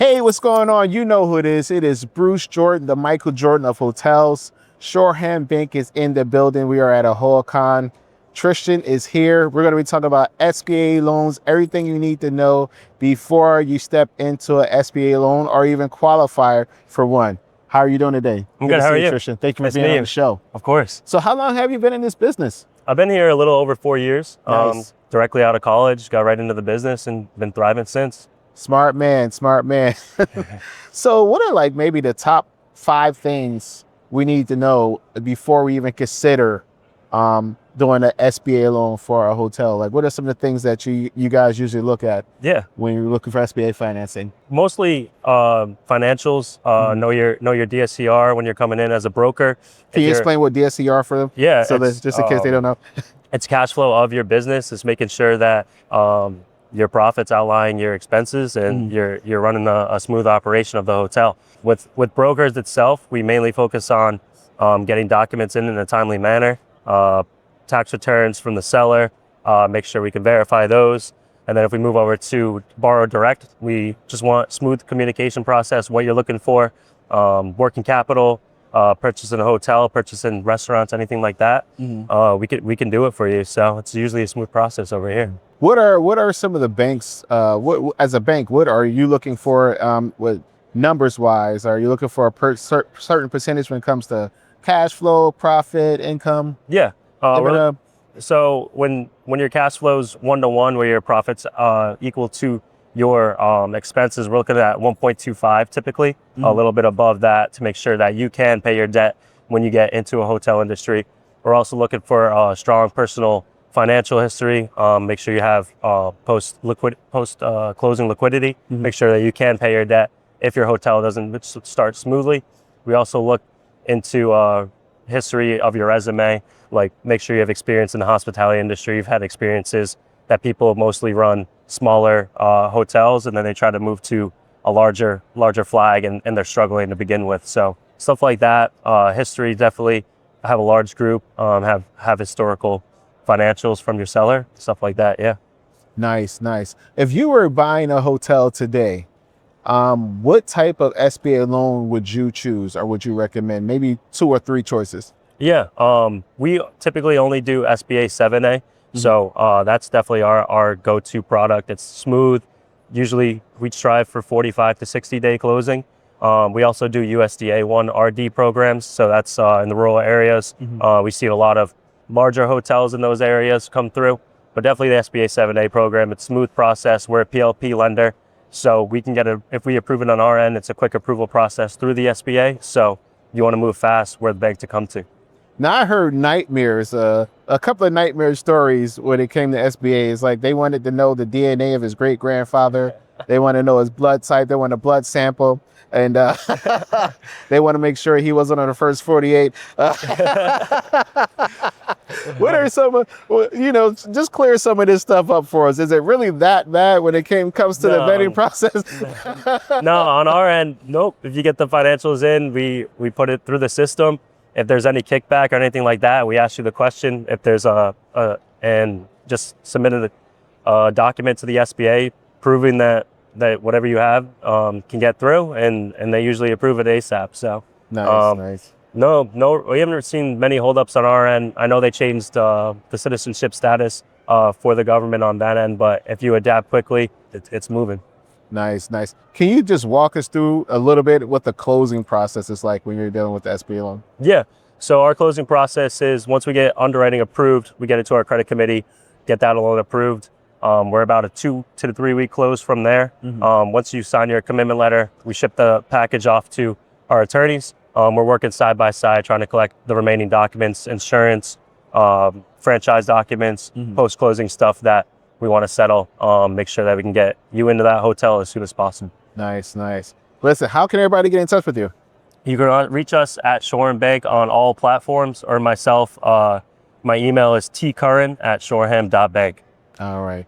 Hey, what's going on? You know who it is. It is Bruce Jordan, the Michael Jordan of hotels. Shoreham Bank is in the building. We are at a HoldCon. Tristan is here. We're going to be talking about SBA loans, everything you need to know before you step into an SBA loan or even qualify for one. How are you doing today? I'm good. How are you? Tristan. Thank you for being on the show. Of course. So how long have you been in this business? I've been here a little over 4 years. Nice. Directly out of college, got right into the business and been thriving since. Smart man, smart man. So what are like maybe the top 5 things we need to know before we even consider doing an SBA loan for a hotel? Like what are some of the things that you guys usually look at when you're looking for SBA financing? Mostly financials, know your DSCR when you're coming in as a broker. Can you explain what DSCR for them? Yeah. So that just in case they don't know. It's cash flow of your business. It's making sure that your profits outlying your expenses and you're running a smooth operation of the hotel. With brokers itself, we mainly focus on getting documents in a timely manner, tax returns from the seller, make sure we can verify those. And then if we move over to borrow direct, we just want smooth communication process, what you're looking for, working capital, purchasing a hotel, purchasing restaurants, anything like that. We can do it for you. So it's usually a smooth process over here. What are some of the banks, as a bank, what are you looking for with numbers wise? Are you looking for a certain percentage when it comes to cash flow, profit, income? Yeah. So when your cash flows 1-to-1, where your profits equal to your expenses, we're looking at 1.25 typically, a little bit above that to make sure that you can pay your debt when you get into a hotel industry. We're also looking for strong personal financial history. Make sure you have post closing liquidity. Make sure that you can pay your debt if your hotel doesn't start smoothly. We also look into history of your resume, like make sure you have experience in the hospitality industry. You've had experiences that people mostly run smaller hotels and then they try to move to a larger flag and they're struggling to begin with. So stuff like that, history, definitely have a large group, have historical financials from your seller, stuff like that. Yeah. Nice. If you were buying a hotel today, what type of SBA loan would you choose or would you recommend? Maybe 2 or 3 choices. Yeah. We typically only do SBA 7A. So that's definitely our go-to product. It's smooth. Usually we strive for 45 to 60-day closing. We also do USDA 1 RD programs. So that's in the rural areas. We see a lot of larger hotels in those areas come through, but definitely the SBA 7A program. It's a smooth process. We're a PLP lender. So we can if we approve it on our end, it's a quick approval process through the SBA. So you want to move fast, we're the bank to come to. Now I heard nightmares, a couple of nightmare stories when it came to SBA. It's like they wanted to know the DNA of his great grandfather. They want to know his blood type. They want a blood sample. And they want to make sure he wasn't on the first 48. What are some, just clear some of this stuff up for us. Is it really that bad when it comes to the vetting process? No, on our end, nope. If you get the financials in, we put it through the system. If there's any kickback or anything like that, we ask you the question. If there's and just submitted a document to the SBA proving that whatever you have can get through, and they usually approve it ASAP. So nice. No, we haven't seen many holdups on our end. I know they changed the citizenship status for the government on that end, but if you adapt quickly, it's moving. Nice. Can you just walk us through a little bit what the closing process is like when you're dealing with the SBA loan? Yeah. So our closing process is once we get underwriting approved, we get it to our credit committee, get that loan approved. We're about a 2 to 3 week close from there. Once you sign your commitment letter, we ship the package off to our attorneys. We're working side by side, trying to collect the remaining documents, insurance, franchise documents, post-closing stuff that we want to settle, make sure that we can get you into that hotel as soon as possible. Nice. Listen, how can everybody get in touch with you? You can reach us at Shoreham Bank on all platforms, or myself. My email is tcurran@shoreham.bank. All right.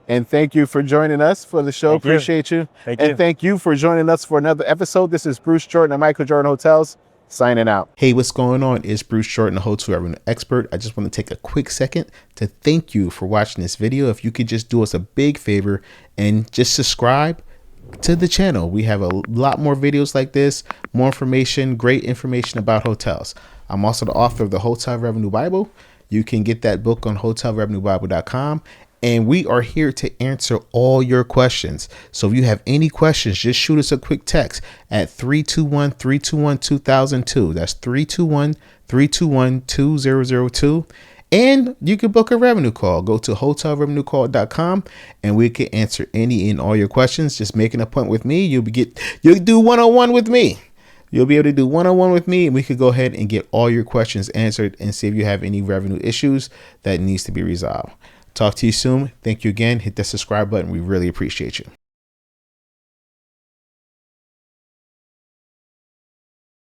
And thank you for joining us for the show. Appreciate you. And thank you for joining us for another episode. This is Bruce Jordan of Michael Jordan Hotels, signing out. Hey, what's going on? It's Bruce Jordan, the hotel arena expert. I just want to take a quick second to thank you for watching this video. If you could just do us a big favor and just subscribe, to the channel. We have a lot more videos like this, more information, great information about hotels. I'm also the author of the Hotel Revenue Bible. You can get that book on hotelrevenuebible.com. And we are here to answer all your questions. So if you have any questions, just shoot us a quick text at 321-321-2002. That's 321-321-2002. And you can book a revenue call. Go to hotelrevenuecall.com and we can answer any and all your questions. Just make an appointment with me. You'll do one-on-one with me. You'll be able to do one-on-one with me, and we could go ahead and get all your questions answered and see if you have any revenue issues that needs to be resolved. Talk to you soon. Thank you again. Hit the subscribe button. We really appreciate you.